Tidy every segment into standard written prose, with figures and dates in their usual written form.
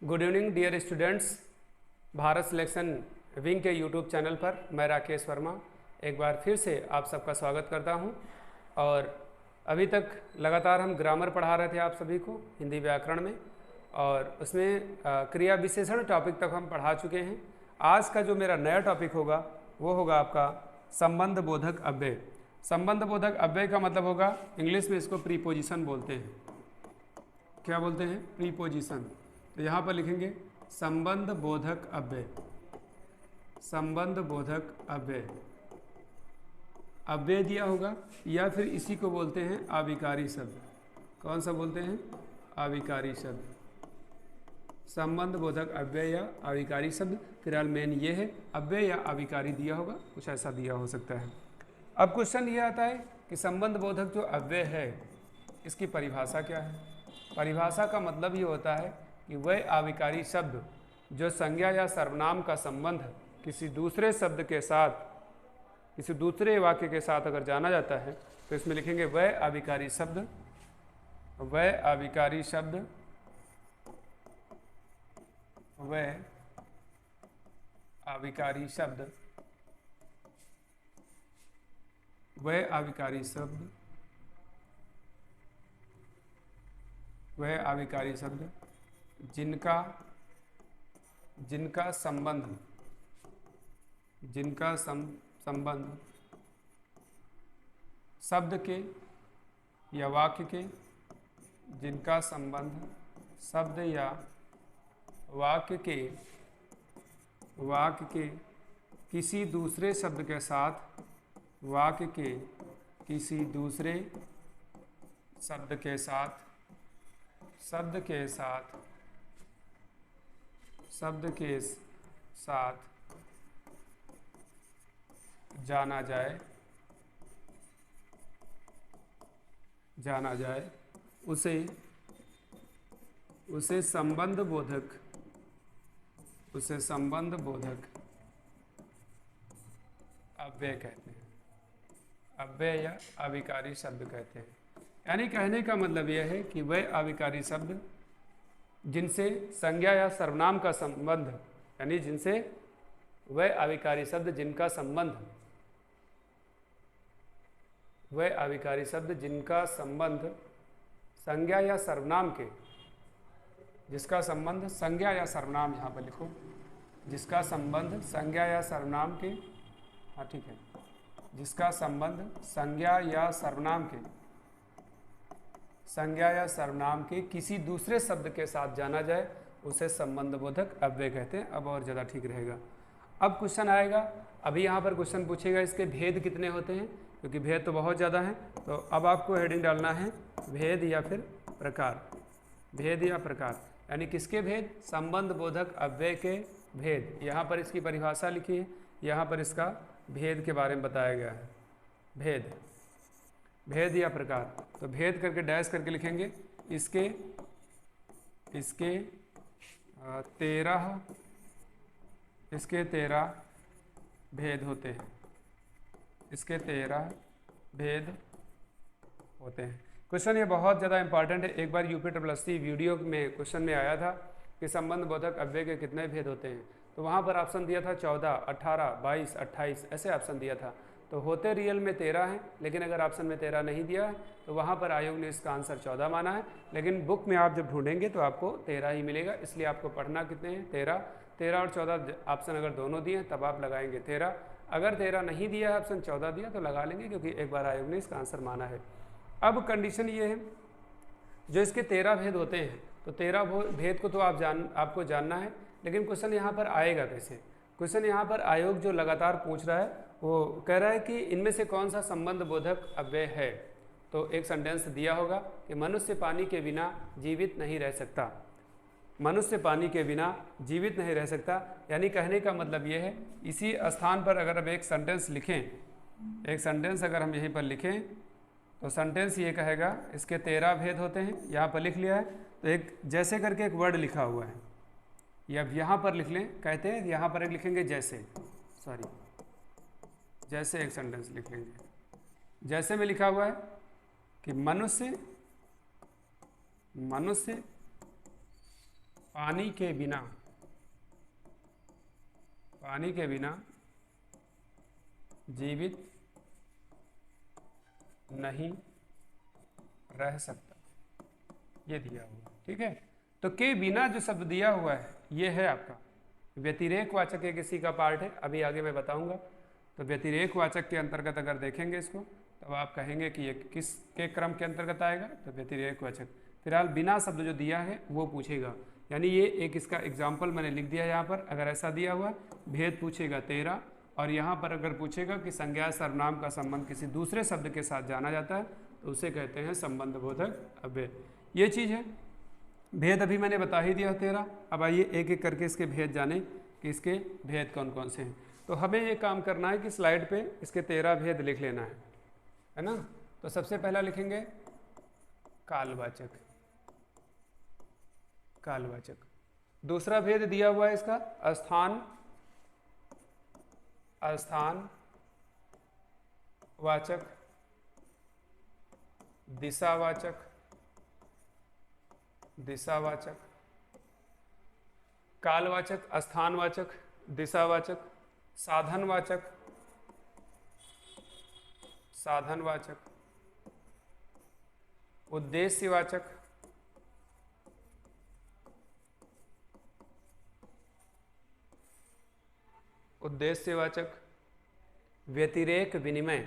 Good evening dear students. Bharat selection wing के YouTube channel पर मैं राकेश वर्मा एक बार फिर से आप सबका स्वागत करता हूं। और अभी तक लगातार हम ग्रामर पढ़ा रहे थे आप सभी को हिंदी व्याकरण में, और उसमें क्रिया विशेषण टॉपिक तक हम पढ़ा चुके हैं। आज का जो मेरा नया टॉपिक होगा वो होगा आपका संबंध बोधक अव्यय। संबंध बोधक अव्यय का मतलब होगा, इंग्लिश में इसको प्रीपोजिशन बोलते हैं। क्या बोलते हैं? प्रीपोजिशन। तो यहाँ पर लिखेंगे संबंध बोधक अव्यय। संबंध बोधक अव्यय, अव्यय दिया होगा या फिर इसी को बोलते हैं आविकारी शब्द। कौन सा बोलते हैं? आविकारी शब्द। संबंध बोधक अव्यय या आविकारी शब्द। फिलहाल मेन ये है, अव्यय या आविकारी दिया होगा, कुछ ऐसा दिया हो सकता है। अब क्वेश्चन ये आता है कि संबंध बोधक जो अव्यय है इसकी परिभाषा क्या है। परिभाषा का मतलब ये होता है कि वह आविकारी शब्द जो संज्ञा या सर्वनाम का संबंध किसी दूसरे शब्द के साथ, किसी दूसरे वाक्य के साथ अगर जाना जाता है तो इसमें लिखेंगे वह आविकारी शब्द। वह आविकारी शब्द, वह आविकारी शब्द, वह आविकारी शब्द, वह आविकारी शब्द जिनका संबंध शब्द के या वाक्य के, जिनका संबंध शब्द या वाक्य के किसी दूसरे शब्द के साथ, वाक्य के किसी दूसरे शब्द के साथ, शब्द के साथ जाना जाए उसे संबंध बोधक अव्यय कहते हैं। अव्यय या आविकारी शब्द कहते हैं। यानी कहने का मतलब यह है कि वह आविकारी शब्द जिनसे संज्ञा या सर्वनाम का संबंध, यानी जिनसे वह आविकारी शब्द जिनका संबंध, वह आविकारी शब्द जिनका संबंध संज्ञा या सर्वनाम के, जिसका संबंध संज्ञा या सर्वनाम, यहाँ पर लिखो, जिसका संबंध संज्ञा या सर्वनाम के, हाँ ठीक है, जिसका संबंध संज्ञा या सर्वनाम के, संज्ञा या सर्वनाम के किसी दूसरे शब्द के साथ जाना जाए उसे संबंध बोधक अव्यय कहते हैं। अब और ज़्यादा ठीक रहेगा। अब क्वेश्चन आएगा, अभी यहाँ पर क्वेश्चन पूछेगा इसके भेद कितने होते हैं, क्योंकि भेद तो बहुत ज़्यादा हैं। तो अब आपको हेडिंग डालना है भेद या फिर प्रकार। भेद या प्रकार यानी किसके भेद? संबंध बोधक अव्यय के भेद। यहाँ पर इसकी परिभाषा लिखी है, यहाँ पर इसका भेद के बारे में बताया गया है। भेद या प्रकार, तो भेद करके डैश करके लिखेंगे इसके 13 भेद होते हैं। इसके 13 भेद होते हैं। क्वेश्चन ये बहुत ज़्यादा इंपॉर्टेंट है। एक बार UPSSC वीडियो में क्वेश्चन में आया था कि संबंध बोधक अव्यय के कितने भेद होते हैं, तो वहाँ पर ऑप्शन दिया था 14, 18, 22, 28 ऐसे ऑप्शन दिया था। तो होते रियल में 13 हैं, लेकिन अगर ऑप्शन में 13 नहीं दिया है तो वहाँ पर आयोग ने इसका आंसर 14 माना है। लेकिन बुक में आप जब ढूंढेंगे तो आपको 13 ही मिलेगा। इसलिए आपको पढ़ना कितने हैं? 13 और 14 ऑप्शन अगर दोनों दिए हैं तब आप लगाएंगे 13। अगर 13 नहीं दिया है, ऑप्शन 14 दिया तो लगा लेंगे, क्योंकि एक बार आयोग ने इसका आंसर माना है। अब कंडीशन ये है, जो इसके 13 भेद होते हैं तो 13 भेद को तो आपको जानना है, लेकिन क्वेश्चन यहाँ पर आएगा कैसे? क्वेश्चन यहाँ पर आयोग जो लगातार पूछ रहा है वो कह रहा है कि इनमें से कौन सा संबंध बोधक अव्यय है। तो एक सेंटेंस दिया होगा कि मनुष्य पानी के बिना जीवित नहीं रह सकता। मनुष्य पानी के बिना जीवित नहीं रह सकता, यानी कहने का मतलब ये है, इसी स्थान पर अगर हम एक सेंटेंस लिखें, एक सेंटेंस अगर हम यहीं पर लिखें तो सेंटेंस ये कहेगा इसके 13 भेद होते हैं। यहाँ पर लिख लिया है, तो एक जैसे करके एक वर्ड लिखा हुआ है, या यहाँ पर लिख लें, कहते हैं यहाँ पर एक लिखेंगे जैसे एक सेंटेंस लिख लेंगे। जैसे में लिखा हुआ है कि मनुष्य पानी के बिना जीवित नहीं रह सकता, ये दिया हुआ, ठीक है। तो के बिना जो शब्द दिया हुआ है ये है आपका व्यतिरेक वाचक, एक इसी का पार्ट है, अभी आगे मैं बताऊंगा। तो व्यतिरेक वाचक के अंतर्गत अगर देखेंगे इसको तो आप कहेंगे कि ये किस के क्रम के अंतर्गत आएगा, तो व्यतिरेक वाचक। फिलहाल बिना शब्द जो दिया है वो पूछेगा, यानी ये एक इसका एग्जाम्पल मैंने लिख दिया यहाँ पर। अगर ऐसा दिया हुआ भेद पूछेगा 13, और यहाँ पर अगर पूछेगा कि संज्ञा सर्वनाम का संबंध किसी दूसरे शब्द के साथ जाना जाता है तो उसे कहते हैं संबंध बोधक अव्यय, ये चीज़ है। भेद अभी मैंने बता ही दिया 13। अब आइए एक एक करके इसके भेद जाने कि इसके भेद कौन कौन से हैं। तो हमें ये काम करना है कि स्लाइड पे इसके 13 भेद लिख लेना है ना। तो सबसे पहला लिखेंगे कालवाचक, कालवाचक। दूसरा भेद दिया हुआ है इसका स्थान वाचक, दिशावाचक, कालवाचक, स्थानवाचक, दिशावाचक, साधनवाचक, उद्देश्यवाचक, व्यतिरेक विनिमय,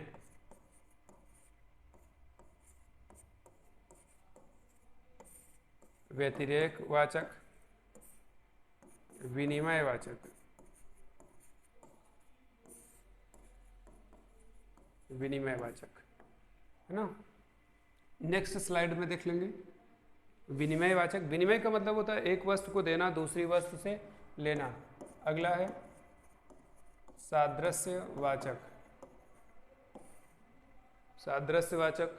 व्यतिरेक वाचक, विनिमय वाचक, है ना। नेक्स्ट स्लाइड में देख लेंगे विनिमय वाचक। विनिमय का मतलब होता है एक वस्तु को देना दूसरी वस्तु से लेना। अगला है सादृश्य वाचक,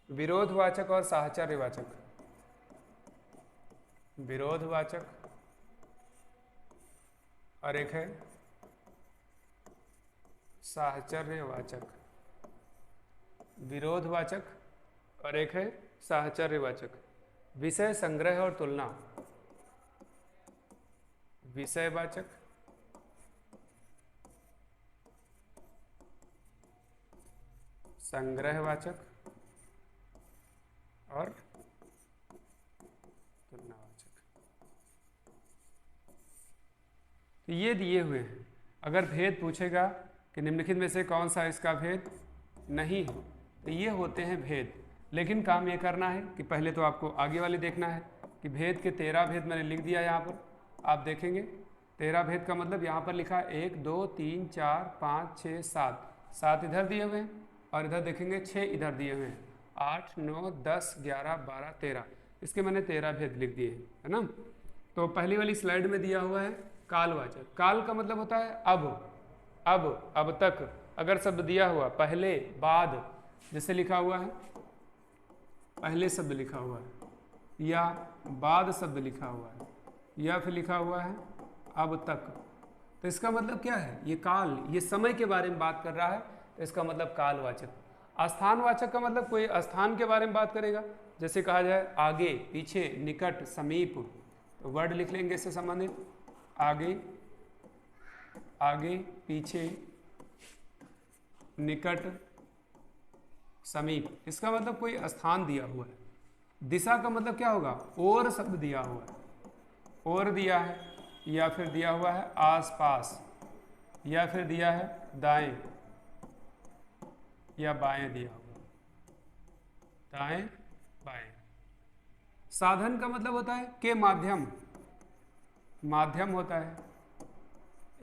विरोधवाचक और साहचर्यवाचक, विरोधवाचक, और एक है साहचर्यवाचक, विरोधवाचक और एक है साहचर्यवाचक। विषय संग्रह और तुलना, विषयवाचक, संग्रहवाचक और तुलनावाचक। तो ये दिए हुए हैं। अगर भेद पूछेगा कि निम्नलिखित में से कौन सा इसका भेद नहीं है, तो ये होते हैं भेद। लेकिन काम ये करना है कि पहले तो आपको आगे वाले देखना है कि भेद के 13 भेद मैंने लिख दिया यहाँ पर। आप देखेंगे 13 भेद का मतलब यहाँ पर लिखा 1 2 3 4 5 6 7, 7 इधर दिए हुए हैं और इधर देखेंगे 6 इधर दिए हुए हैं, 8 9 10 11 12 13, इसके मैंने 13 भेद लिख दिए हैं, है ना। तो पहली वाली स्लाइड में दिया हुआ है कालवाचक। काल का मतलब होता है अब तक। अगर शब्द दिया हुआ पहले बाद, जैसे लिखा हुआ है पहले शब्द लिखा हुआ है या बाद शब्द लिखा हुआ है या फिर लिखा हुआ है अब तक, तो इसका मतलब क्या है, ये काल, ये समय के बारे में बात कर रहा है, तो इसका मतलब कालवाचक। स्थानवाचक का मतलब कोई स्थान के बारे में बात करेगा, जैसे कहा जाए आगे पीछे निकट समीप, तो वर्ड लिख लेंगे इससे संबंधित, आगे पीछे निकट समीप, इसका मतलब कोई स्थान दिया हुआ है। दिशा का मतलब क्या होगा, और शब्द दिया हुआ है, और दिया है, या फिर दिया हुआ है आसपास, या फिर दिया है दाएं या बाएं दिया हुआ, दाएं बाएं। साधन का मतलब होता है के माध्यम होता है।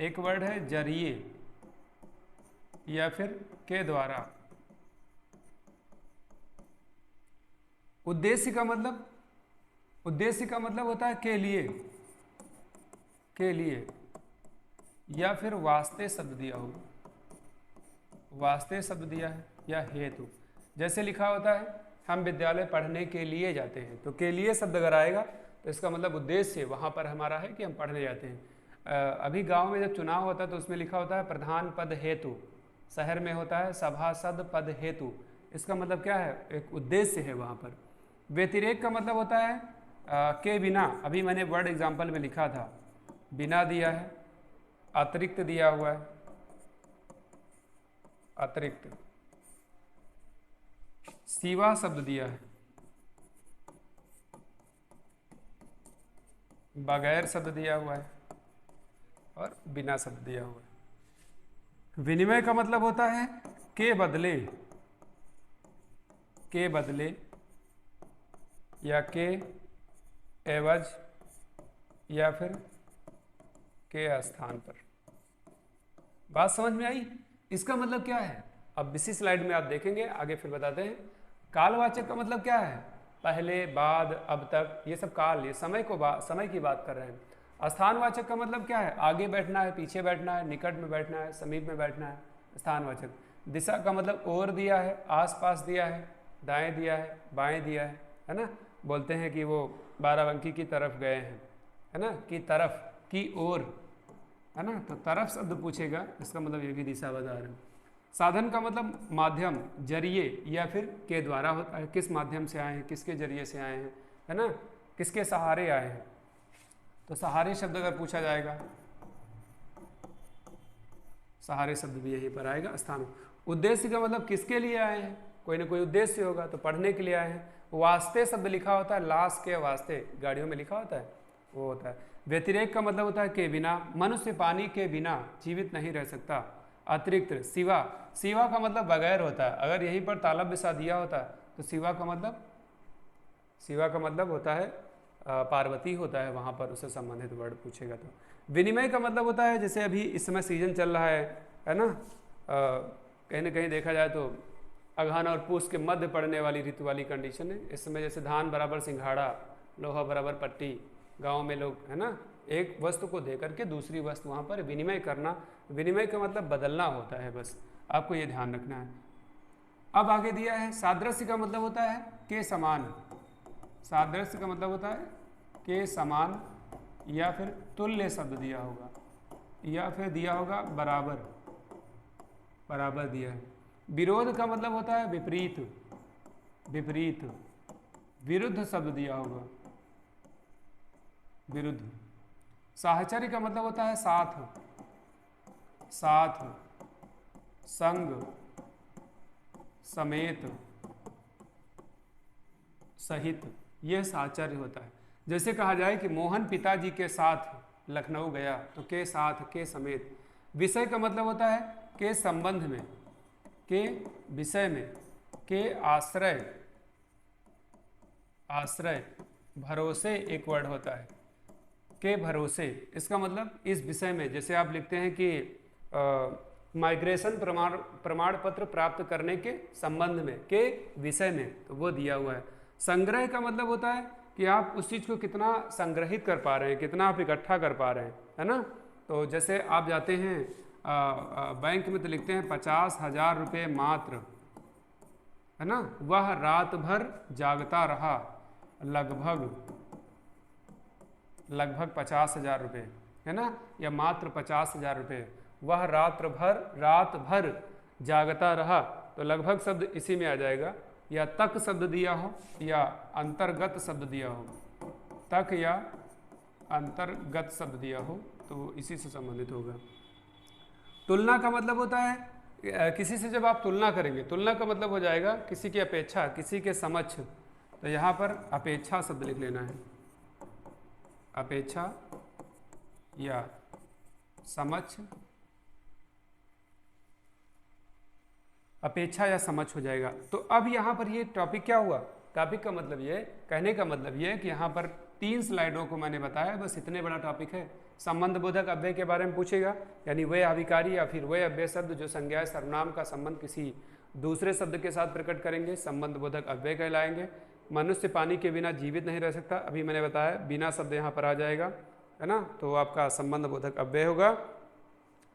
एक वर्ड है जरिए या फिर के द्वारा। उद्देश्य का मतलब होता है के लिए या फिर वास्ते शब्द दिया होगा, वास्ते शब्द दिया है या हेतु। जैसे लिखा होता है हम विद्यालय पढ़ने के लिए जाते हैं, तो के लिए शब्द अगर आएगा तो इसका मतलब उद्देश्य वहाँ पर हमारा है कि हम पढ़ने जाते हैं। अभी गांव में जब चुनाव होता है तो उसमें लिखा होता है प्रधान पद हेतु, शहर में होता है सभासद पद हेतु, इसका मतलब क्या है, एक उद्देश्य है वहाँ पर। व्यतिरेक का मतलब होता है के बिना, अभी मैंने वर्ड एग्जाम्पल में लिखा था, बिना दिया है, अतिरिक्त दिया हुआ है, अतिरिक्त, सिवा शब्द दिया है, बगैर शब्द दिया हुआ है और बिना शब्द दिया हुआ है। विनिमय का मतलब होता है के बदले या के एवज या फिर के स्थान पर। बात समझ में आई? इसका मतलब क्या है अब इसी स्लाइड में आप देखेंगे, आगे फिर बताते हैं। कालवाचक का मतलब क्या है? पहले, बाद, अब तक, ये सब काल, ये समय की बात कर रहे हैं। स्थानवाचक का मतलब क्या है? आगे बैठना है, पीछे बैठना है, निकट में बैठना है, समीप में बैठना है, स्थानवाचक। दिशा का मतलब ओर दिया है, आसपास दिया है, दाएं दिया है, बाएं दिया है ना। बोलते हैं कि वो बाराबंकी की तरफ गए हैं, है ना, की तरफ, की ओर, है ना, तो तरफ शब्द पूछेगा, इसका मतलब ये भी दिशा बता रहे हैं। साधन का मतलब माध्यम, जरिए या फिर के द्वारा होता है, किस माध्यम से आए हैं, किसके जरिए से आए हैं, है ना, किसके सहारे आए हैं। तो सहारे शब्द अगर पूछा जाएगा, सहारे शब्द भी यहीं पर आएगा स्थान। उद्देश्य का मतलब किसके लिए आए हैं, कोई ना कोई उद्देश्य होगा, तो पढ़ने के लिए आए हैं। वास्ते शब्द लिखा होता है, लाश के वास्ते, गाड़ियों में लिखा होता है, वो होता है। व्यतिरेक का मतलब होता है के बिना, मनुष्य पानी के बिना जीवित नहीं रह सकता। अतिरिक्त, सिवा का मतलब बगैर होता है। अगर यहीं पर तालब बिसा दिया होता तो सिवा का मतलब होता है पार्वती होता है, वहाँ पर उससे संबंधित वर्ड पूछेगा तो। विनिमय का मतलब होता है, जैसे अभी इस समय सीजन चल रहा है ना, कहीं ना कहीं देखा जाए तो अगहन और पूस के मध्य पड़ने वाली ऋतु वाली कंडीशन है। इस समय जैसे धान बराबर सिंघाड़ा, लोहा बराबर पट्टी, गांव में लोग, है ना, एक वस्तु को दे करके दूसरी वस्तु वहाँ पर विनिमय करना। विनिमय का मतलब बदलना होता है, बस आपको ये ध्यान रखना है। अब आगे दिया है सादृश्य का मतलब होता है के समान। सादृश्य का मतलब होता है के समान या फिर तुल्य शब्द दिया होगा, या फिर दिया होगा बराबर, बराबर दिया है। विरोध का मतलब होता है विपरीत, विपरीत, विरुद्ध शब्द दिया होगा, विरुद्ध। साहचर्य का मतलब होता है साथ, साथ, संग, समेत, सहित, यह साहचर्य होता है। जैसे कहा जाए कि मोहन पिताजी के साथ लखनऊ गया, तो के साथ, के समेत। विषय का मतलब होता है के संबंध में, के विषय में, के आश्रय, आश्रय, भरोसे एक वर्ड होता है, के भरोसे। इसका मतलब इस विषय में, जैसे आप लिखते हैं कि माइग्रेशन प्रमाण पत्र प्राप्त करने के संबंध में, के विषय में, तो वो दिया हुआ है। संग्रह का मतलब होता है कि आप उस चीज़ को कितना संग्रहित कर पा रहे हैं, कितना आप इकट्ठा कर पा रहे हैं, है ना। तो जैसे आप जाते हैं बैंक में, तो लिखते हैं 50,000 रुपये मात्र, है ना, वह रात भर जागता रहा, लगभग 50,000 रुपये, है ना, या मात्र 50,000 रुपये। वह रात भर जागता रहा, तो लगभग शब्द इसी में आ जाएगा, या तक शब्द दिया हो या अंतर्गत शब्द दिया हो, तक या अंतर्गत शब्द दिया हो, तो इसी से संबंधित होगा। तुलना का मतलब होता है किसी से जब आप तुलना करेंगे, तुलना का मतलब हो जाएगा किसी की अपेक्षा, किसी के समक्ष। तो यहाँ पर अपेक्षा शब्द लिख लेना है, अपेक्षा या समक्ष, अपेक्षा या समक्ष हो जाएगा। तो अब यहाँ पर ये टॉपिक क्या हुआ? टॉपिक का मतलब ये, कहने का मतलब ये है कि यहाँ पर 3 स्लाइडों को मैंने बताया, बस इतने बड़ा टॉपिक है। संबंध बोधक अव्यय के बारे में पूछेगा, यानी वे अभिकारी या फिर वे अव्यय शब्द जो संज्ञा सर्वनाम का संबंध किसी दूसरे शब्द के साथ प्रकट करेंगे, संबंध बोधक अव्यय कहलाएंगे। मनुष्य पानी के बिना जीवित नहीं रह सकता, अभी मैंने बताया, बिना शब्द यहाँ पर आ जाएगा, है ना, तो आपका संबंध बोधक अव्यय होगा।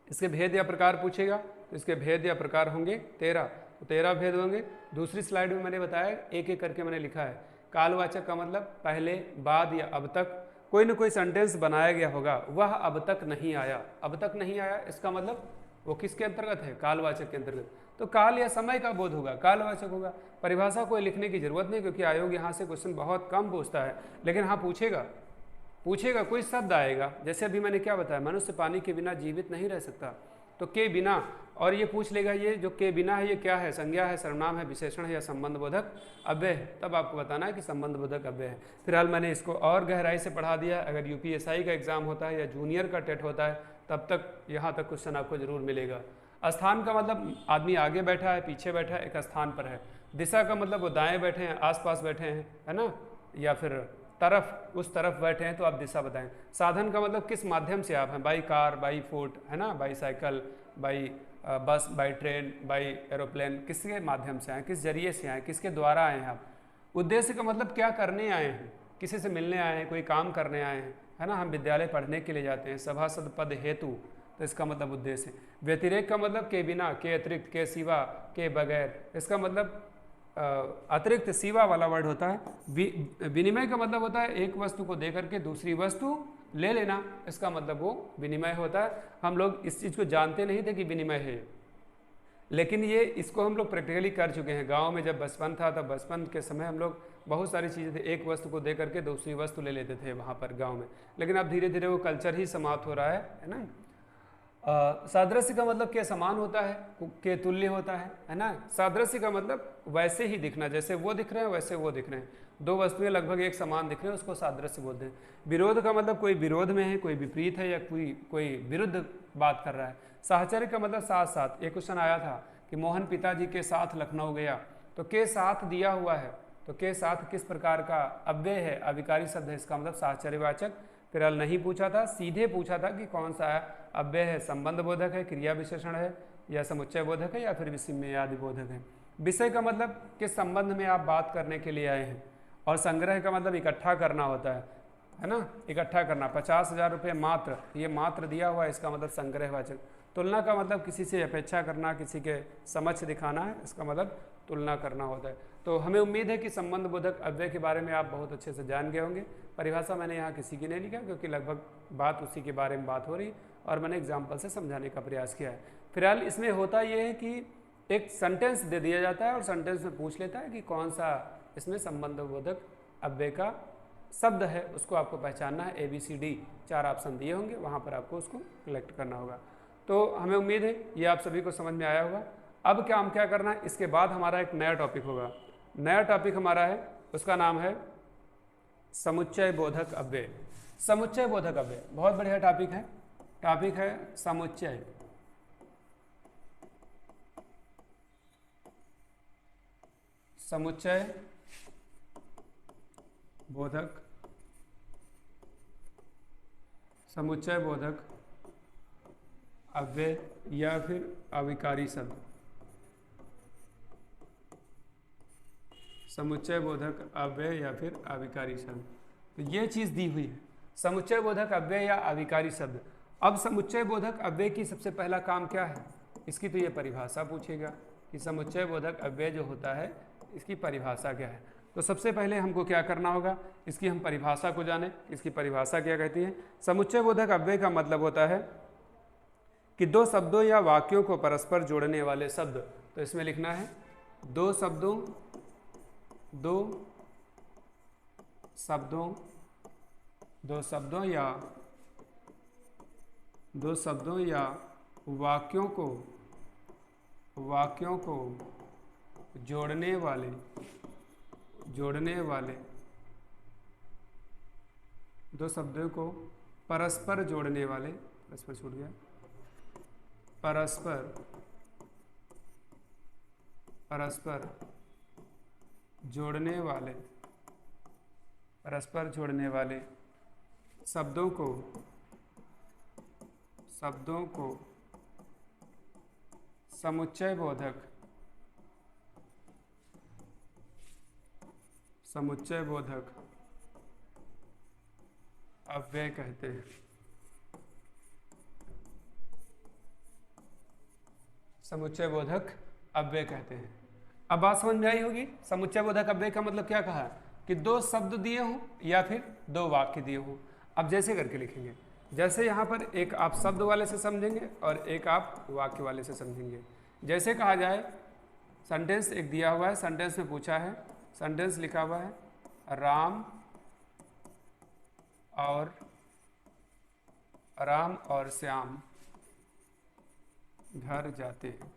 इसके भेद या प्रकार पूछेगा, तो इसके भेद या प्रकार होंगे 13, तो 13 भेद होंगे। दूसरी स्लाइड में मैंने बताया, एक एक करके मैंने लिखा है। कालवाचक का मतलब पहले, बाद या अब तक, कोई ना कोई सेंटेंस बनाया गया होगा, वह अब तक नहीं आया। अब तक नहीं आया, इसका मतलब वो किसके अंतर्गत है? कालवाचक के अंतर्गत। तो काल या समय का बोध होगा, कालवाचक होगा। परिभाषा कोई लिखने की जरूरत नहीं, क्योंकि आयोग यहाँ से क्वेश्चन बहुत कम पूछता है, लेकिन हाँ पूछेगा कोई शब्द आएगा। जैसे अभी मैंने क्या बताया, मनुष्य पानी के बिना जीवित नहीं रह सकता, तो के बिना, और ये पूछ लेगा ये जो के बिना है ये क्या है? संज्ञा है, सर्वनाम है, विशेषण है या संबंध बोधक अव्यय है? तब आपको बताना है कि संबंध बोधक अव्यय है। फिलहाल मैंने इसको और गहराई से पढ़ा दिया। अगर यूपीएसआई का एग्जाम होता है या जूनियर का टेट होता है, तब तक यहाँ तक क्वेश्चन आपको जरूर मिलेगा। स्थान का मतलब आदमी आगे बैठा है, पीछे बैठा है, एक स्थान पर है। दिशा का मतलब वो दाएं बैठे हैं, आसपास बैठे हैं, है ना, या फिर तरफ, उस तरफ बैठे हैं, तो आप दिशा बताएं। साधन का मतलब किस माध्यम से आप हैं, बाई कार, बाई फुट, है ना, by cycle, by bus, by train, by aeroplane, किसके माध्यम से आए, किस जरिए से आए, किसके द्वारा आए हैं आप। उद्देश्य का मतलब क्या करने आए हैं, किसी से मिलने आए हैं, कोई काम करने आए हैं, है ना, हम विद्यालय पढ़ने के लिए जाते हैं, सभासद पद हेतु, तो इसका मतलब उद्देश्य। व्यतिरेक का मतलब के बिना, के अतिरिक्त, के सिवा, के बगैर, इसका मतलब अतिरिक्त सिवा वाला वर्ड होता है। विनिमय का मतलब होता है एक वस्तु को दे करके दूसरी वस्तु ले लेना, इसका मतलब वो विनिमय होता है। हम लोग इस चीज़ को जानते नहीं थे कि विनिमय है, लेकिन ये इसको हम लोग प्रैक्टिकली कर चुके हैं। गांव में जब बचपन था, तब बचपन के समय हम लोग बहुत सारी चीज़ें थे, एक वस्तु को दे करके दूसरी वस्तु ले लेते थे वहाँ पर गाँव में, लेकिन अब धीरे धीरे वो कल्चर ही समाप्त हो रहा है ना। सादृश्य का मतलब क्या? समान होता है, के तुल्य होता है ना। सादृश्य का मतलब वैसे ही दिखना, जैसे वो दिख रहे हैं वैसे वो दिख रहे हैं, दो वस्तुएं लगभग एक समान दिख रहे हैं, उसको सादृश्य बोलते हैं। विरोध का मतलब कोई विरोध में है, कोई विपरीत है, या कोई विरुद्ध बात कर रहा है। साहचर्य का मतलब साथ साथ। एक क्वेश्चन आया था कि मोहन पिताजी के साथ लखनऊ गया, तो के साथ दिया हुआ है, तो के साथ किस प्रकार का अव्यय है, अविकारी शब्द है, इसका मतलब साहचर्यवाचक। फिलहाल नहीं पूछा था, सीधे पूछा था कि कौन सा अव्यय है, संबंध बोधक है, क्रिया विशेषण है, या समुच्चय बोधक है, या फिर विषय बोधक है। विषय का मतलब किस संबंध में आप बात करने के लिए आए हैं, और संग्रह का मतलब इकट्ठा करना होता है ना, इकट्ठा करना। 50,000 रुपये मात्र, ये मात्र दिया हुआ है, इसका मतलब संग्रहवाचक। तुलना का मतलब किसी से अपेक्षा करना, किसी के समक्ष दिखाना है, इसका मतलब तुलना करना होता है। तो हमें उम्मीद है कि संबंध बोधक अव्यय के बारे में आप बहुत अच्छे से जान गए होंगे। परिभाषा मैंने यहाँ किसी की नहीं लिखा, क्योंकि लगभग बात उसी के बारे में बात हो रही, और मैंने एग्जाम्पल से समझाने का प्रयास किया है। फिलहाल इसमें होता ये है कि एक सेंटेंस दे दिया जाता है, और सेंटेंस में पूछ लेता है कि कौन सा इसमें संबंध बोधक अव्यय का शब्द है, उसको आपको पहचानना है। ABCD 4 ऑप्शन दिए होंगे, वहाँ पर आपको उसको कलेक्ट करना होगा। तो हमें उम्मीद है ये आप सभी को समझ में आया होगा। अब क्या हम क्या करना है, इसके बाद हमारा एक नया टॉपिक होगा। नया टॉपिक हमारा है, उसका नाम है समुच्चय बोधक अव्यय। समुच्चय बोधक अव्यय बहुत बढ़िया टॉपिक है। टॉपिक है समुच्चय बोधक, समुच्चय बोधक अव्यय या फिर अविकारी शब्द। समुच्चय बोधक अव्यय या फिर अविकारी शब्द, तो ये चीज़ दी हुई है, समुच्चय बोधक अव्यय या अविकारी शब्द। अब समुच्चय बोधक अव्यय की सबसे पहला काम क्या है, इसकी तो ये परिभाषा पूछेगा कि समुच्चय बोधक अव्यय जो होता है इसकी परिभाषा क्या है। तो सबसे पहले हमको क्या करना होगा, इसकी हम परिभाषा को जाने, इसकी परिभाषा क्या कहती है। समुच्चय बोधक अव्यय का मतलब होता है कि दो शब्दों या वाक्यों को परस्पर जोड़ने वाले शब्द। तो इसमें लिखना है दो शब्दों या वाक्यों को जोड़ने वाले दो शब्दों को परस्पर जोड़ने वाले, परस्पर छूट गया, परस्पर जोड़ने वाले शब्दों को समुच्चय बोधक अव्यय कहते हैं। समुच्चय बोधक अव्यय कहते हैं। अब बात समझ में आई होगी। समुच्चय बोधक अव्यय का मतलब क्या कहा कि दो शब्द दिए हों या फिर दो वाक्य दिए हों। अब जैसे करके लिखेंगे, जैसे यहाँ पर एक आप शब्द वाले से समझेंगे और एक आप वाक्य वाले से समझेंगे। जैसे कहा जाए सेंटेंस एक दिया हुआ है, सेंटेंस में पूछा है, सेंटेंस लिखा हुआ है राम और श्याम घर जाते हैं।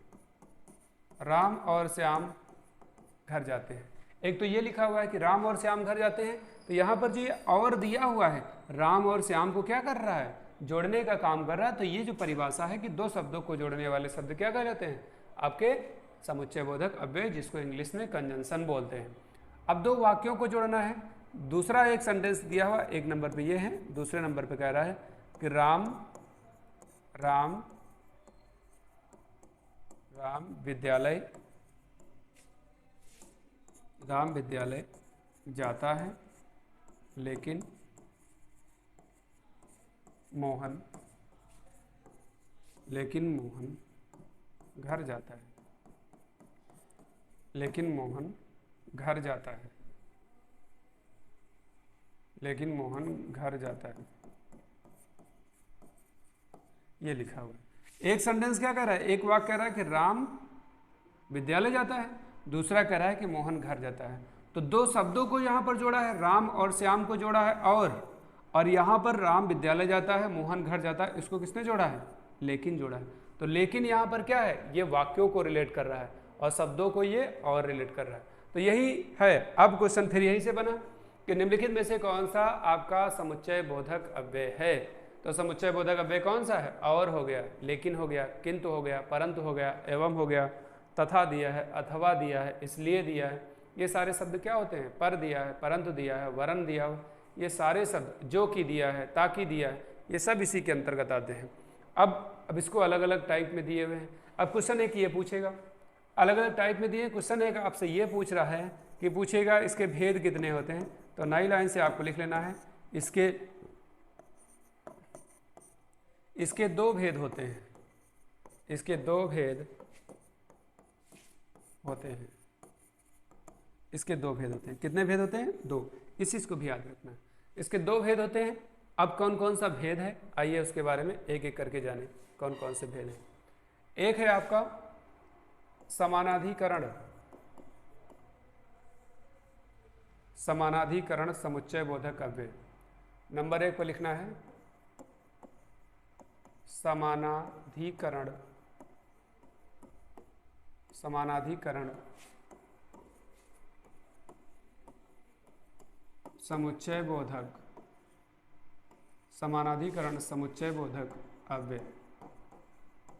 राम और श्याम घर जाते हैं। एक तो ये लिखा हुआ है कि राम और श्याम घर जाते हैं, तो यहाँ पर जो ये और दिया हुआ है राम और श्याम को क्या कर रहा है, जोड़ने का काम कर रहा है। तो ये जो परिभाषा है कि दो शब्दों को जोड़ने वाले शब्द क्या कहलाते हैं, आपके समुच्चय बोधक अव्यय, जिसको इंग्लिश में कंजंक्शन बोलते हैं। अब दो वाक्यों को जोड़ना है। दूसरा एक सेंटेंस दिया हुआ एक नंबर पे ये है, दूसरे नंबर पे कह रहा है कि राम विद्यालय जाता है, लेकिन मोहन घर जाता है। लेकिन मोहन घर जाता है। ये लिखा हुआ है। एक सेंटेंस क्या कह रहा है, एक वाक्य कह रहा है कि राम विद्यालय जाता है, दूसरा कह रहा है कि मोहन घर जाता है। तो दो शब्दों को यहाँ पर जोड़ा है, राम और श्याम को जोड़ा है, और यहाँ पर राम विद्यालय जाता है, मोहन घर जाता है, इसको किसने जोड़ा है, लेकिन जोड़ा है। तो लेकिन यहाँ पर क्या है, ये वाक्यों को रिलेट कर रहा है और शब्दों को ये और रिलेट कर रहा है। तो यही है। अब क्वेश्चन फिर यही से बना कि निम्नलिखित में से कौन सा आपका समुच्चय बोधक अव्यय है। तो समुच्चय बोधक अव्यय कौन सा है, और हो गया, लेकिन हो गया, किंतु हो गया, परंतु हो गया, एवं हो गया, तथा दिया है, अथवा दिया है, इसलिए दिया है। ये सारे शब्द क्या होते हैं, पर दिया है, परंतु दिया है, वरन दिया हो, ये सारे शब्द, जो कि दिया है, ताकि दिया है, ये सब इसी के अंतर्गत आते हैं। अब इसको अलग अलग टाइप में दिए हुए हैं। अब क्वेश्चन एक ये पूछेगा, अलग अलग टाइप में दिए, क्वेश्चन एक आपसे ये पूछ रहा है कि पूछेगा इसके भेद कितने होते हैं। तो नई लाइन से आपको लिख लेना है, इसके दो भेद होते हैं। इसके दो भेद होते हैं। इसके दो भेद होते हैं। कितने भेद होते हैं, दो। इस चीज को भी याद रखना है, इसके दो भेद होते हैं। अब कौन कौन सा भेद है, आइए उसके बारे में एक एक करके जाने कौन कौन से भेद हैं। एक है आपका समानाधिकरण समुच्चय बोधक अव्यय। नंबर एक को लिखना है समानाधिकरण समुच्चय बोधक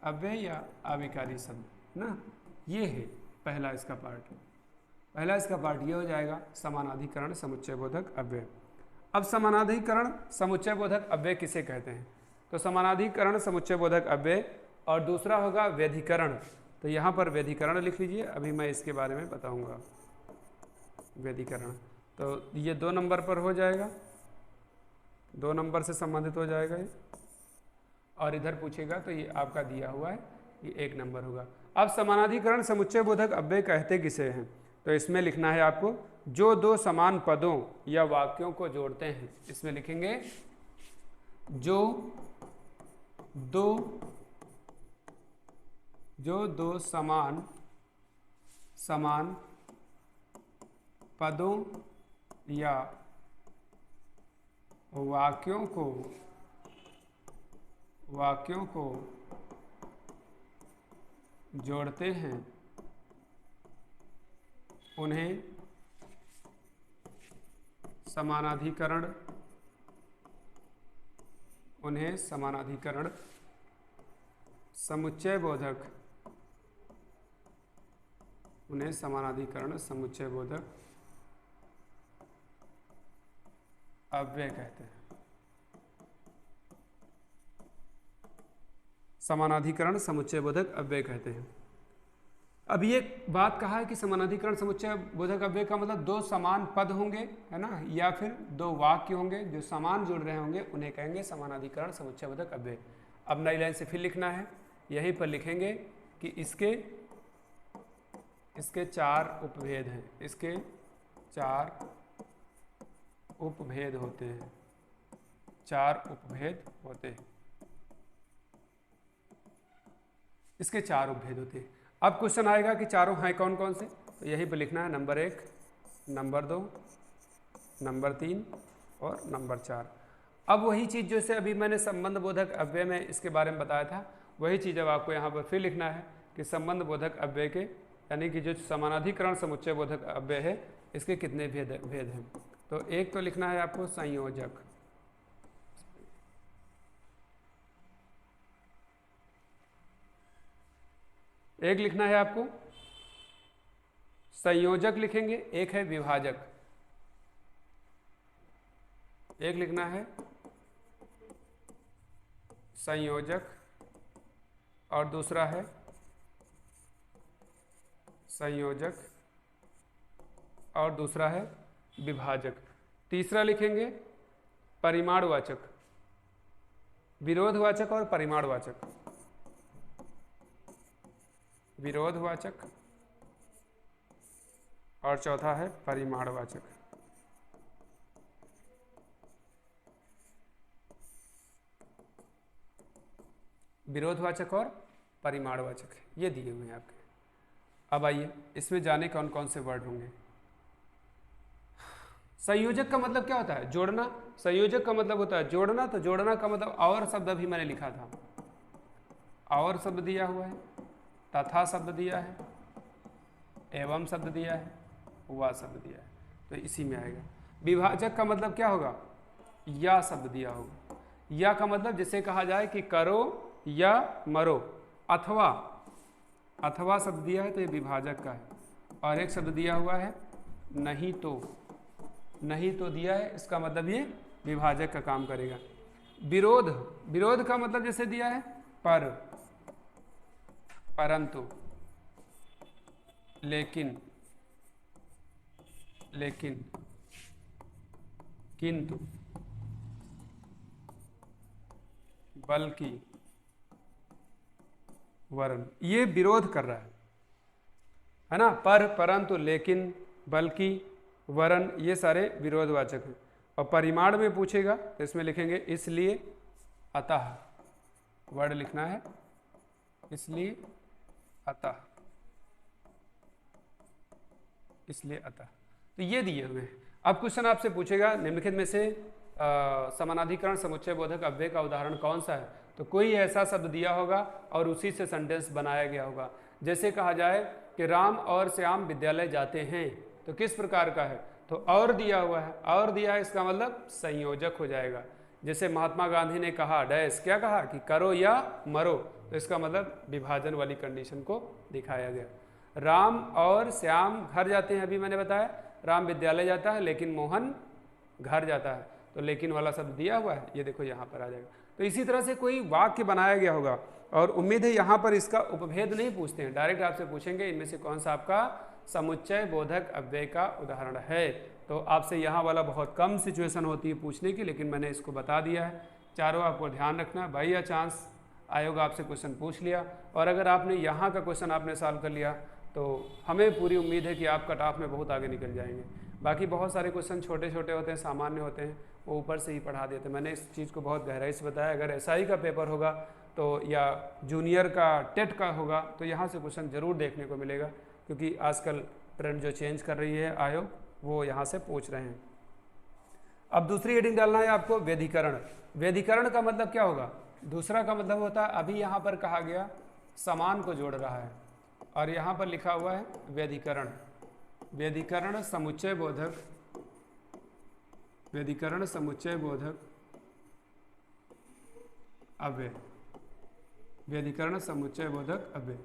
अव्यय या अविकारी शब्द ना, ये है पहला इसका पार्ट ये हो जाएगा समानाधिकरण समुच्चय बोधक अव्यय। अब समानाधिकरण समुच्चय बोधक अव्यय किसे कहते हैं, तो समानाधिकरण समुच्चय बोधक अव्यय, और दूसरा होगा व्यधिकरण। तो यहाँ पर व्यधिकरण लिख लीजिए, अभी मैं इसके बारे में बताऊंगा। व्यधिकरण तो ये 2 नंबर पर हो जाएगा, 2 नंबर से संबंधित हो जाएगा ये, और इधर पूछेगा तो ये आपका दिया हुआ है, ये 1 नंबर होगा। अब समानाधिकरण समुच्चय बोधक अव्यय कहते किसे हैं, तो इसमें लिखना है आपको जो दो समान पदों या वाक्यों को जोड़ते हैं। इसमें लिखेंगे जो दो समान पदों या वाक्यों को जोड़ते हैं, उन्हें समानाधिकरण समुच्चय बोधक अव्यय कहते हैं। समानाधिकरण समुच्चय बोधक अव्यय कहते हैं। अब ये बात कहा है कि समानाधिकरण समुच्चय बोधक अव्यय का मतलब 2 समान पद होंगे, है ना, या फिर 2 वाक्य होंगे जो समान जुड़ रहे होंगे, उन्हें कहेंगे समानाधिकरण समुच्चय बोधक अव्यय। अब नई लाइन से फिर लिखना है, यहीं पर लिखेंगे कि इसके 4 उपभेद हैं। इसके 4 उपभेद होते हैं। 4 उपभेद होते हैं। इसके 4 उपभेद होते हैं। अब क्वेश्चन आएगा कि चारों हैं कौन कौन से, तो यही पे लिखना है नंबर 1, नंबर 2, नंबर 3 और नंबर 4। अब वही चीज़ जैसे अभी मैंने संबंध बोधक अव्यय में इसके बारे में बताया था, वही चीज़ अब आपको यहाँ पर फिर लिखना है कि संबंध बोधक अव्यय के यानी कि जो समानाधिकरण समुच्चय बोधक अव्यय है इसके कितने भेद हैं। तो एक तो लिखना है आपको संयोजक, एक लिखना है आपको संयोजक लिखेंगे, एक है विभाजक, एक लिखना है संयोजक और दूसरा है संयोजक और दूसरा है विभाजक। तीसरा लिखेंगे परिमाणवाचक, विरोधवाचक और परिमाणवाचक, विरोधवाचक और चौथा है परिमाणवाचक। विरोधवाचक और परिमाणवाचक ये दिए हुए हैं आपके। अब आइए इसमें जाने कौन कौन से वर्ड होंगे। संयोजक का मतलब क्या होता है? जोड़ना। संयोजक का मतलब होता है जोड़ना, तो जोड़ना का मतलब और शब्द अभी मैंने लिखा था, और शब्द दिया हुआ है, तथा शब्द दिया है, एवं शब्द दिया है, व शब्द दिया है, तो इसी में आएगा। विभाजक का मतलब क्या होगा? या शब्द दिया होगा। या का मतलब जिसे कहा जाए कि करो या मरो, अथवा, अथवा शब्द दिया है तो ये विभाजक का है। और एक शब्द दिया हुआ है नहीं तो, नहीं तो दिया है, इसका मतलब ये विभाजक का काम करेगा। विरोध, विरोध का मतलब जैसे दिया है पर, परंतु, लेकिन, लेकिन, किंतु, बल्कि, वरन, ये विरोध कर रहा है ना। पर, परंतु, लेकिन, बल्कि, वरन ये सारे विरोधवाचक हैं। और परिमाण में पूछेगा तो इसमें लिखेंगे इसलिए, अतः, वर्ड लिखना है इसलिए, अतः, इसलिए, अतः। तो ये दिए हुए हैं। अब क्वेश्चन आपसे पूछेगा निम्नलिखित में से समानाधिकरण समुच्चय बोधक अव्यय का उदाहरण कौन सा है? तो कोई ऐसा शब्द दिया होगा और उसी से सेंटेंस बनाया गया होगा। जैसे कहा जाए कि राम और श्याम विद्यालय जाते हैं, तो किस प्रकार का है? तो और दिया हुआ है, और दिया है, इसका मतलब संयोजक हो जाएगा। जैसे महात्मा गांधी ने कहा डैश, क्या कहा कि करो या मरो, तो इसका मतलब विभाजन वाली कंडीशन को दिखाया गया। राम और श्याम घर जाते हैं, अभी मैंने बताया राम विद्यालय जाता है लेकिन मोहन घर जाता है, तो लेकिन वाला शब्द दिया हुआ है, ये देखो यहाँ पर आ जाएगा। तो इसी तरह से कोई वाक्य बनाया गया होगा और उम्मीद है यहाँ पर इसका उपभेद नहीं पूछते हैं, डायरेक्ट आपसे पूछेंगे इनमें से कौन सा आपका समुच्चय बोधक अव्यय का उदाहरण है। तो आपसे यहाँ वाला बहुत कम सिचुएशन होती है पूछने की, लेकिन मैंने इसको बता दिया है। चारों आपको ध्यान रखना, बाई या चांस आयोग आपसे क्वेश्चन पूछ लिया और अगर आपने यहाँ का क्वेश्चन आपने सॉल्व कर लिया तो हमें पूरी उम्मीद है कि आप कट ऑफ में बहुत आगे निकल जाएंगे। बाकी बहुत सारे क्वेश्चन छोटे छोटे होते हैं, सामान्य होते हैं, वो ऊपर से ही पढ़ा देते हैं। मैंने इस चीज़ को बहुत गहराई से बताया। अगर एसआई का पेपर होगा तो या जूनियर का टेट का होगा तो यहाँ से क्वेश्चन जरूर देखने को मिलेगा, क्योंकि आजकल ट्रेंड जो चेंज कर रही है आयोग, वो यहाँ से पूछ रहे हैं। अब दूसरी हेडिंग डालना है आपको व्यधिकरण। व्यधिकरण का मतलब क्या होगा? दूसरा का मतलब होता है, अभी यहाँ पर कहा गया समान को जोड़ रहा है और यहाँ पर लिखा हुआ है व्यधिकरण। व्यधिकरण समुच्चय बोधक, व्यधिकरण समुच्चय बोधक अव्यय, व्यधिकरण समुच्चय बोधक अव्यय,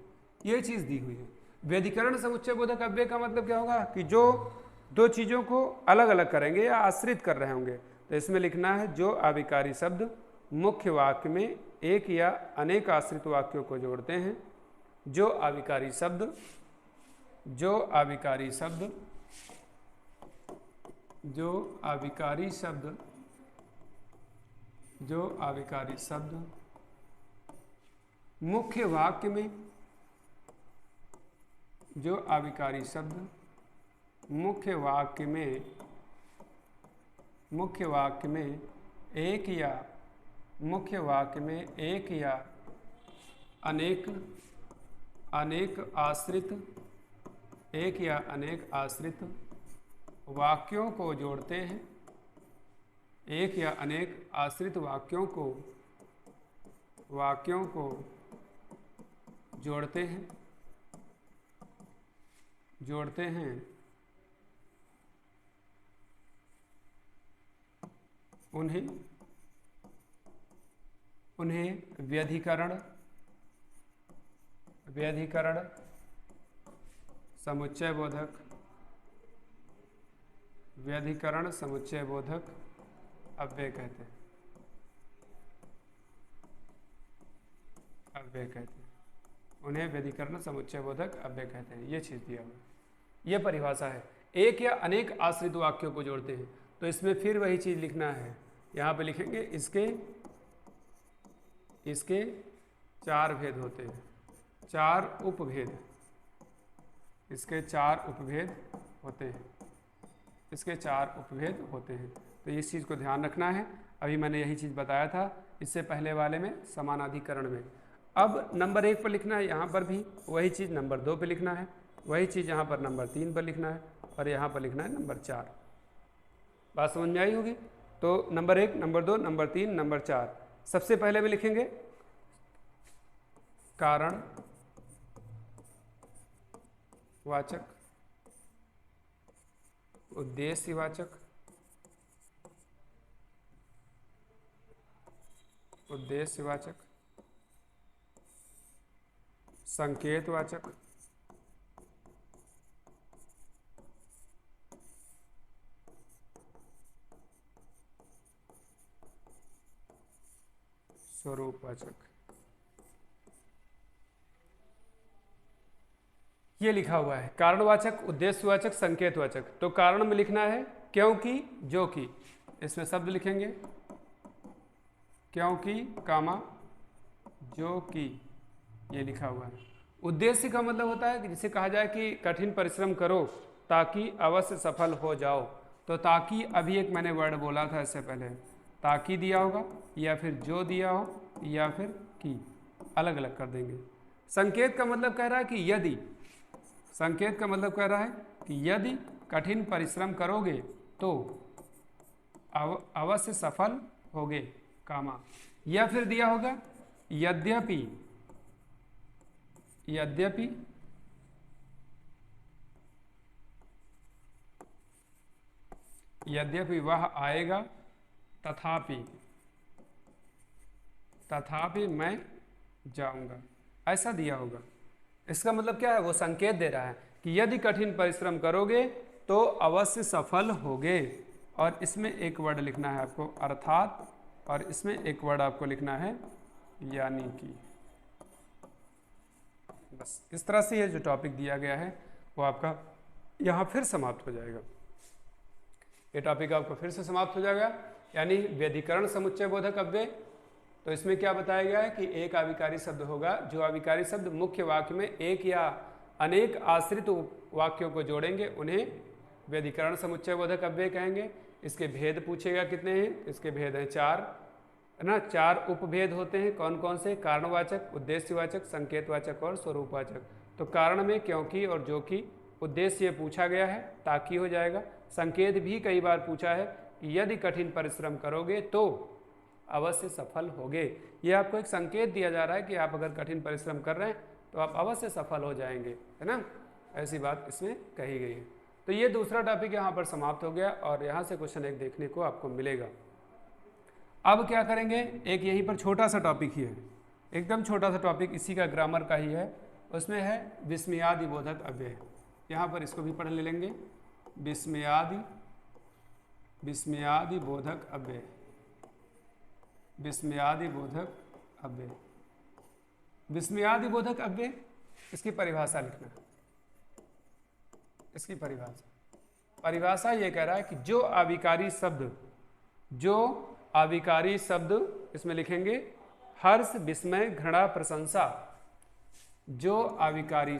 ये चीज दी हुई है। व्यधिकरण समुच्चय बोधक अव्यय का मतलब क्या होगा कि जो दो चीजों को अलग अलग करेंगे या आश्रित कर रहे होंगे। तो इसमें लिखना है जो अविकारी शब्द मुख्य वाक्य में एक या अनेक आश्रित वाक्यों को जोड़ते हैं। जो अविकारी शब्द, जो अविकारी शब्द, जो अविकारी शब्द, जो अविकारी शब्द मुख्य वाक्य में, जो अविकारी शब्द मुख्य वाक्य में, मुख्य वाक्य में एक या मुख्य वाक्य में एक या अनेक आश्रित वाक्यों को जोड़ते हैं। एक या अनेक आश्रित वाक्यों को जोड़ते हैं उन्हें व्यधिकरण समुच्चय बोधक अव्यय कहते हैं। उन्हें व्यधिकरण समुच्चय बोधक अव्यय कहते हैं। ये चीज दिया हुआ, ये परिभाषा है। एक या अनेक आश्रित वाक्यों को जोड़ते हैं, तो इसमें फिर वही चीज लिखना है। यहाँ पे लिखेंगे इसके 4 भेद होते हैं, 4 उपभेद। इसके 4 उपभेद होते हैं। तो इस चीज़ को ध्यान रखना है। अभी मैंने यही चीज़ बताया था इससे पहले वाले में, समानाधिकरण में। अब नंबर 1 पर लिखना है, यहाँ पर भी वही चीज़ नंबर 2 पर लिखना है, वही चीज़ यहाँ पर नंबर 3 पर लिखना है, और यहाँ पर लिखना है नंबर 4। बात समझ में आई होगी? तो नंबर 1, नंबर 2, नंबर 3, नंबर 4। सबसे पहले भी लिखेंगे कारण वाचक, उद्देश्यवाचक, संकेतवाचक, स्वरूपवाचक। ये लिखा हुआ है कारणवाचक, उद्देश्यवाचक, संकेतवाचक। तो कारण में लिखना है क्योंकि, जो कि, इसमें शब्द लिखेंगे क्योंकि, कामा, जो कि, ये लिखा हुआ है। उद्देश्य का मतलब होता है कि जिसे कहा जाए कि कठिन परिश्रम करो ताकि अवश्य सफल हो जाओ। तो ताकि, अभी एक मैंने वर्ड बोला था इससे पहले, ताकि दिया होगा, या फिर जो दिया हो, या फिर कि, अलग अलग कर देंगे। संकेत का मतलब कह रहा है कि यदि, संकेत का मतलब कह रहा है कि यदि कठिन परिश्रम करोगे तो अवश्य सफल होगे, कामा। या फिर दिया होगा यद्यपि वह आएगा, तथापि मैं जाऊंगा, ऐसा दिया होगा। इसका मतलब क्या है? वो संकेत दे रहा है कि यदि कठिन परिश्रम करोगे तो अवश्य सफल होगे। और इसमें एक वर्ड लिखना है आपको अर्थात, और इसमें एक वर्ड आपको लिखना है यानी कि। बस इस तरह से ये जो टॉपिक दिया गया है वो आपका यहाँ फिर समाप्त हो जाएगा। ये टॉपिक आपको फिर से समाप्त हो जाएगा, यानी व्यधिकरण समुच्चय बोधक अव्यय। तो इसमें क्या बताया गया है कि एक आविकारी शब्द होगा, जो आविकारी शब्द मुख्य वाक्य में एक या अनेक आश्रित वाक्यों को जोड़ेंगे उन्हें व्यधिकरण समुच्चय बोधक अव्यय कहेंगे। इसके भेद पूछेगा कितने हैं? इसके भेद हैं 4, है ना। 4 उपभेद होते हैं। कौन कौन से? कारणवाचक, उद्देश्यवाचक, संकेतवाचक और स्वरूपवाचक। तो कारण में क्योंकि और जो कि, उद्देश्य पूछा गया है ताकि हो जाएगा। संकेत भी कई बार पूछा है कि यदि कठिन परिश्रम करोगे तो अवश्य सफल होगे। ये आपको एक संकेत दिया जा रहा है कि आप अगर कठिन परिश्रम कर रहे हैं तो आप अवश्य सफल हो जाएंगे, है ना। ऐसी बात इसमें कही गई है। तो ये दूसरा टॉपिक यहाँ पर समाप्त हो गया और यहाँ से क्वेश्चन 1 देखने को आपको मिलेगा। अब क्या करेंगे, एक यहीं पर छोटा सा टॉपिक ही है, एकदम छोटा सा टॉपिक, इसी का ग्रामर का ही है। उसमें है विस्मयादि बोधक अव्यय। यहाँ पर इसको भी पढ़ ले लेंगे, विस्मयादि बोधक अव्यय, विस्मयादि बोधक अव्यय। विस्मयादि बोधक अव्यय, इसकी परिभाषा लिखना। इसकी परिभाषा ये कह रहा है कि जो आविकारी शब्द इसमें लिखेंगे हर्ष, विस्मय, घृणा, प्रशंसा। जो आविकारी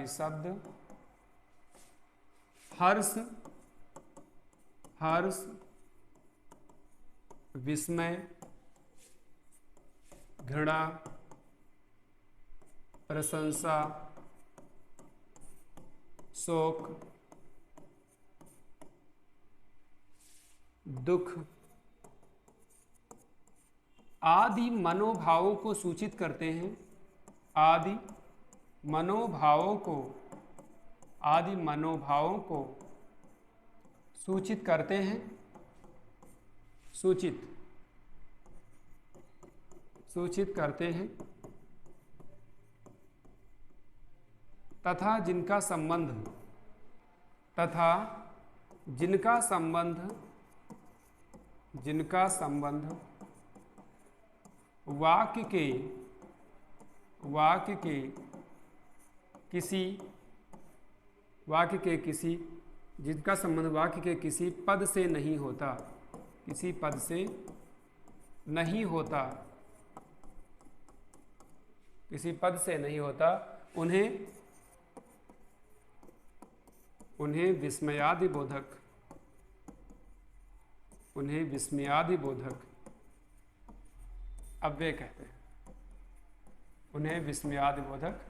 शब्द हर्ष, हर्ष, विस्मय, घृणा, प्रशंसा, शोक, दुख आदि मनोभावों को सूचित करते हैं। आदि मनोभावों को सूचित करते हैं। सूचित करते हैं तथा जिनका संबंध वाक्य के किसी पद से नहीं होता, उन्हें विस्मयादि बोधक अव्यय कहते हैं। उन्हें विस्मयादि बोधक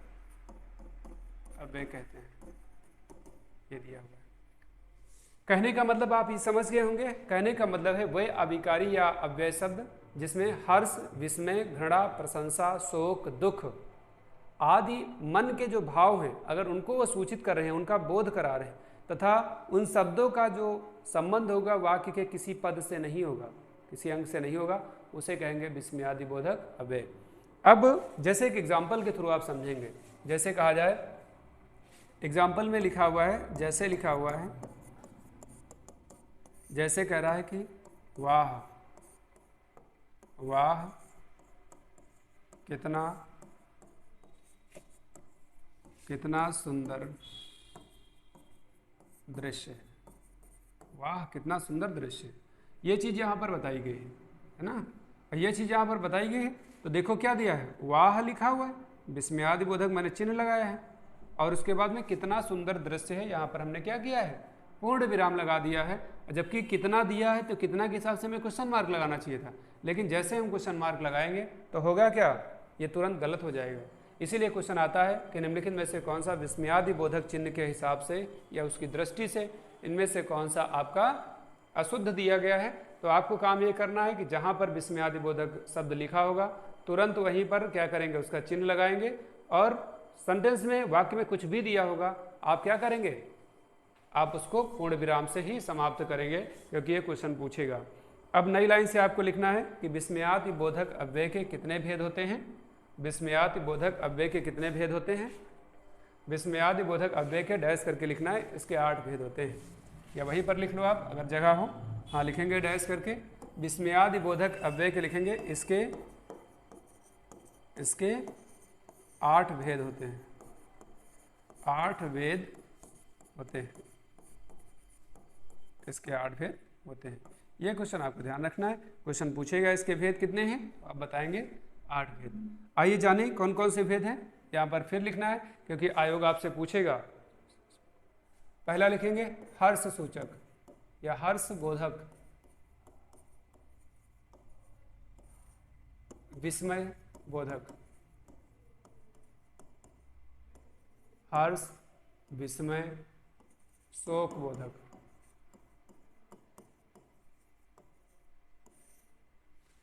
अव्यय कहते हैं। ये दिया हुआ है। कहने का मतलब आप ये समझ गए होंगे। कहने का मतलब है वह अविकारी या अव्यय शब्द जिसमें हर्ष, विस्मय, घृणा, प्रशंसा, शोक, दुख आदि मन के जो भाव हैं, अगर उनको वो सूचित कर रहे हैं, उनका बोध करा रहे हैं, तथा उन शब्दों का जो संबंध होगा वाक्य के किसी पद से नहीं होगा, किसी अंग से नहीं होगा, उसे कहेंगे विस्मयादि बोधक अव्यय। अब जैसे एक एग्जाम्पल के थ्रू आप समझेंगे। जैसे कहा जाए, एग्जाम्पल में लिखा हुआ है, जैसे कह रहा है कि वाह वाह कितना सुंदर दृश्य, वाह कितना सुंदर दृश्य। ये चीज़ यहाँ पर बताई गई है ना। ये चीज़ यहाँ पर बताई गई है तो देखो क्या दिया है, वाह लिखा हुआ है, विस्मयादि बोधक मैंने चिन्ह लगाया है, और उसके बाद में कितना सुंदर दृश्य है, यहाँ पर हमने क्या किया है, पूर्ण विराम लगा दिया है। जबकि कितना दिया है तो कितना के हिसाब से हमें क्वेश्चन मार्क लगाना चाहिए था, लेकिन जैसे हम क्वेश्चन मार्क लगाएंगे तो होगा क्या, ये तुरंत गलत हो जाएगा। इसीलिए क्वेश्चन आता है कि निम्नलिखित में से कौन सा विस्मयादि बोधक चिन्ह के हिसाब से या उसकी दृष्टि से इनमें से कौन सा आपका अशुद्ध दिया गया है। तो आपको काम ये करना है कि जहाँ पर विस्मयादि बोधक शब्द लिखा होगा तुरंत वहीं पर क्या करेंगे, उसका चिन्ह लगाएंगे, और सेंटेंस में, वाक्य में कुछ भी दिया होगा आप क्या करेंगे, आप उसको पूर्ण विराम से ही समाप्त करेंगे, क्योंकि ये क्वेश्चन पूछेगा। अब नई लाइन से आपको लिखना है कि विस्मयादि बोधक अव्यय के कितने भेद होते हैं। विस्मयादि बोधक अव्यय के कितने भेद होते हैं। विस्मयादि बोधक अव्यय के डैश करके लिखना है, इसके 8 भेद होते हैं, या वहीं पर लिख लो आप अगर जगह हो। हाँ लिखेंगे डैश करके, विस्मयादि बोधक अव्यय के लिखेंगे, इसके 8 भेद होते हैं, 8 भेद होते हैं, इसके 8 भेद होते हैं। ये क्वेश्चन आपको ध्यान रखना है, क्वेश्चन पूछेगा इसके भेद कितने हैं, आप बताएंगे 8 भेद। आइए जाने कौन कौन से भेद हैं, यहाँ पर फिर लिखना है क्योंकि आयोग आपसे पूछेगा। पहला लिखेंगे हर्ष सूचक या हर्ष बोधक, विस्मय बोधक, हर्ष, विस्मय, शोक बोधक,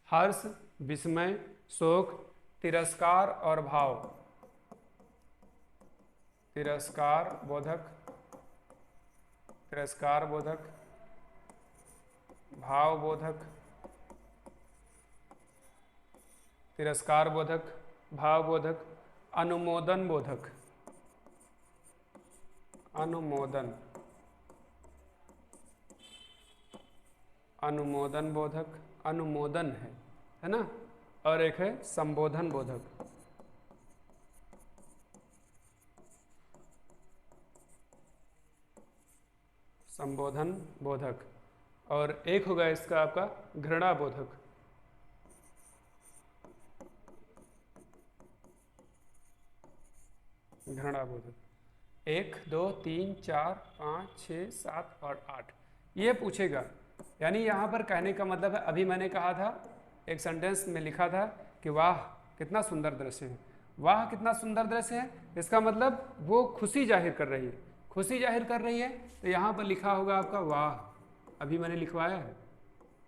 हर्ष, विस्मय, शोक, तिरस्कार और भाव, तिरस्कार बोधक, तिरस्कार बोधक, भाव बोधक, तिरस्कार बोधक, भाव बोधक, अनुमोदन बोधक, अनुमोदन, अनुमोदन बोधक, अनुमोदन है ना, और एक है संबोधन बोधक। संबोधन बोधक, और एक होगा इसका आपका घृणा बोधक। घृणा बोधक, 1 2 3 4 5 6 7 और 8 ये पूछेगा। यानी यहाँ पर कहने का मतलब है, अभी मैंने कहा था एक सेंटेंस में लिखा था कि वाह कितना सुंदर दृश्य है, वाह कितना सुंदर दृश्य है, इसका मतलब वो खुशी जाहिर कर रही है, खुशी जाहिर कर रही है। तो यहाँ पर लिखा होगा आपका वाह, अभी मैंने लिखवाया है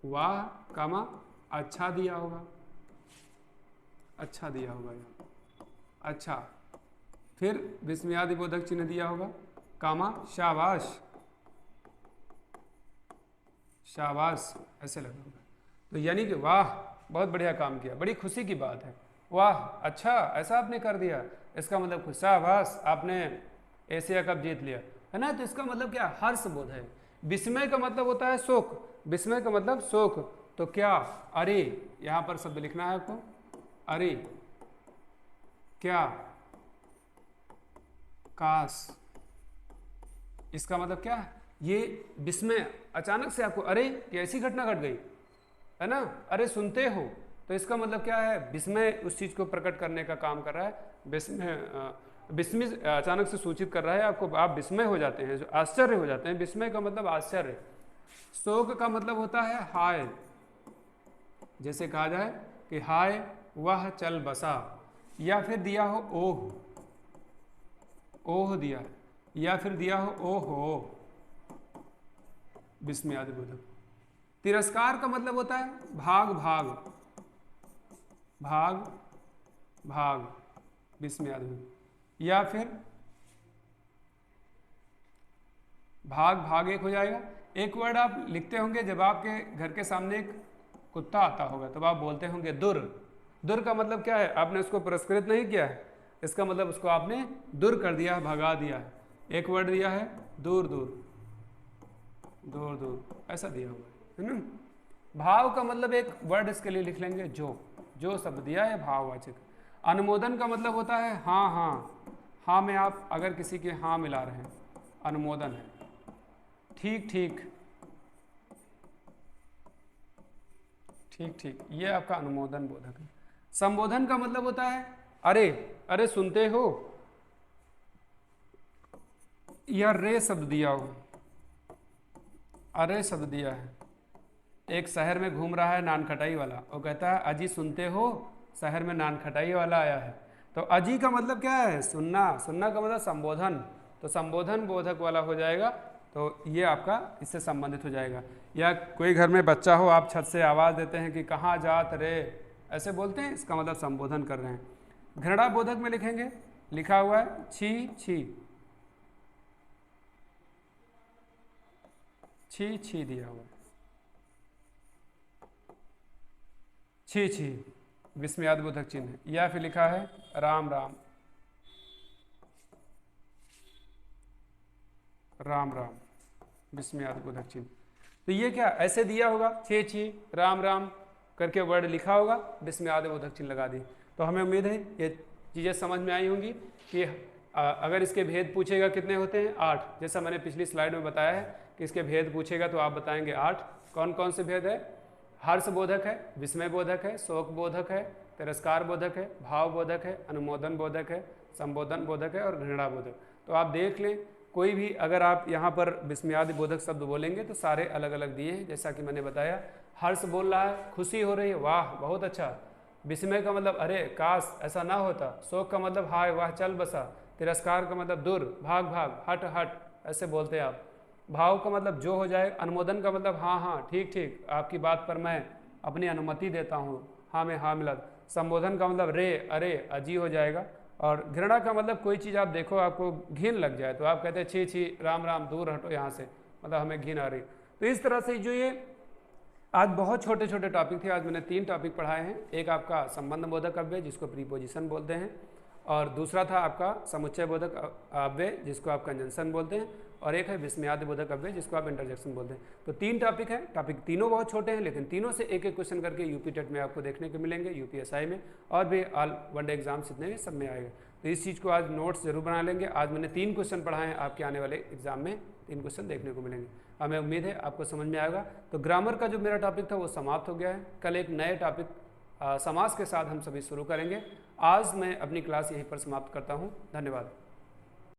वाह कामा अच्छा दिया होगा, अच्छा दिया होगा यहाँ, अच्छा, फिर विस्मयादि बोधक चिन्ह दिया होगा कामा शाबाश, शाबाश ऐसे लगा होगा। तो यानी कि वाह बहुत बढ़िया काम किया, बड़ी खुशी की बात है, वाह अच्छा ऐसा आपने कर दिया, इसका मतलब खुश, शाबाश आपने एशिया कप जीत लिया, है ना। तो इसका मतलब क्या, हर्ष बोध है। विस्मय का मतलब होता है शोक, विस्मय का मतलब शोक। तो क्या, अरे यहां पर शब्द लिखना है आपको, अरे क्या, काश, इसका मतलब क्या है, ये विस्मय, अचानक से आपको अरे ये ऐसी घटना घट गई, है ना, अरे सुनते हो, तो इसका मतलब क्या है, विस्मय उस चीज को प्रकट करने का काम कर रहा है। विस्मय, विस्मय अचानक से सूचित कर रहा है आपको, आप विस्मय हो जाते हैं, आश्चर्य हो जाते हैं। विस्मय का मतलब आश्चर्य। शोक का मतलब होता है हाय, जैसे कहा जाए कि हाय वह चल बसा, या फिर दिया हो ओह, ओह दिया, या फिर दिया हो ओहो, विस्मयादि बोधक। तिरस्कार का मतलब होता है भाग भाग, भाग भाग, विस्मयादि बोधक। या फिर भाग भाग एक हो जाएगा। एक वर्ड आप लिखते होंगे जब आपके घर के सामने एक कुत्ता आता होगा, तब आप बोलते होंगे दुर। दुर का मतलब क्या है, आपने उसको पुरस्कृत नहीं किया है, इसका मतलब उसको आपने दूर कर दिया, भगा दिया है। एक वर्ड दिया है दूर दूर, दूर दूर ऐसा दिया हुआ है ना। भाव का मतलब एक वर्ड इसके लिए लिख लेंगे जो, जो शब्द दिया है भाववाचक। अनुमोदन का मतलब होता है हाँ हाँ, हाँ में आप अगर किसी के हाँ मिला रहे हैं, अनुमोदन है। ठीक ठीक, ठीक ठीक, ये आपका अनुमोदन बोधक है। संबोधन का मतलब होता है अरे, अरे सुनते हो, या रे शब्द दिया हो, अरे शब्द दिया है। एक शहर में घूम रहा है नान खटाई वाला, वो कहता है अजी सुनते हो, शहर में नान खटाई वाला आया है। तो अजी का मतलब क्या है, सुनना, सुनना का मतलब संबोधन, तो संबोधन बोधक वाला हो जाएगा। तो ये आपका इससे संबंधित हो जाएगा। या कोई घर में बच्चा हो, आप छत से आवाज़ देते हैं कि कहाँ जात रे, ऐसे बोलते हैं, इसका मतलब संबोधन कर रहे हैं। घृणा बोधक में लिखेंगे, लिखा हुआ है छी छी, छी छी दिया हुआ, छी छी, विस्मयादि बोधक चिन्ह। या फिर लिखा है राम राम, राम राम, विस्मयादि बोधक चिन्ह। तो ये क्या ऐसे दिया होगा, छी छी राम राम करके वर्ड लिखा होगा, विस्मयादि बोधक चिन्ह लगा दी। तो हमें उम्मीद है ये चीज़ें समझ में आई होंगी कि अगर इसके भेद पूछेगा कितने होते हैं, 8। जैसा मैंने पिछली स्लाइड में बताया है कि इसके भेद पूछेगा तो आप बताएंगे 8। कौन कौन से भेद है, हर्ष बोधक है, विस्मय बोधक है, शोक बोधक है, तिरस्कार बोधक है, भाव बोधक है, अनुमोदन बोधक है, संबोधन बोधक है और घृणा बोधक। तो आप देख लें, कोई भी अगर आप यहाँ पर विस्मयादि बोधक शब्द बोलेंगे तो सारे अलग अलग दिए हैं। जैसा कि मैंने बताया, हर्ष बोल रहा है, खुशी हो रही है, वाह बहुत अच्छा। विस्मय का मतलब अरे काश ऐसा ना होता। शोक का मतलब हाय वाह चल बसा। तिरस्कार का मतलब दूर, भाग भाग, हट हट, ऐसे बोलते हैं आप। भाव का मतलब जो हो जाए। अनुमोदन का मतलब हाँ हाँ ठीक ठीक, आपकी बात पर मैं अपनी अनुमति देता हूँ, हाँ में हाँ मिला। संबोधन का मतलब रे अरे अजी हो जाएगा। और घृणा का मतलब कोई चीज़ आप देखो आपको घिन लग जाए तो आप कहते हैं छी छी राम राम दूर हटो यहाँ से, मतलब हमें घिन आ रही। तो इस तरह से जो ये आज बहुत छोटे छोटे टॉपिक थे, आज मैंने 3 टॉपिक पढ़ाए हैं। एक आपका संबंध बोधक अव्यय जिसको प्रीपोजिशन बोलते हैं, और दूसरा था आपका समुच्चय बोधक अव्यय जिसको आप कंजंक्शन बोलते हैं, और एक है विस्मयादि बोधक अव्यय जिसको आप इंटरजेक्शन बोलते हैं। तो 3 टॉपिक हैं। टॉपिक तीनों बहुत छोटे हैं, लेकिन तीनों से एक एक क्वेश्चन करके यूपी टेट में आपको देखने को मिलेंगे, यूपीएसआई में और भी ऑल वनडे एग्जाम्स जितने भी सब में आएगा। तो इस चीज़ को आज नोट्स जरूर बना लेंगे। आज मैंने 3 क्वेश्चन पढ़ाए हैं, आपके आने वाले एग्जाम में 3 क्वेश्चन देखने को मिलेंगे। हमें उम्मीद है आपको समझ में आएगा। तो ग्रामर का जो मेरा टॉपिक था वो समाप्त हो गया है। कल एक नए टॉपिक समास के साथ हम सभी शुरू करेंगे। आज मैं अपनी क्लास यहीं पर समाप्त करता हूँ। धन्यवाद।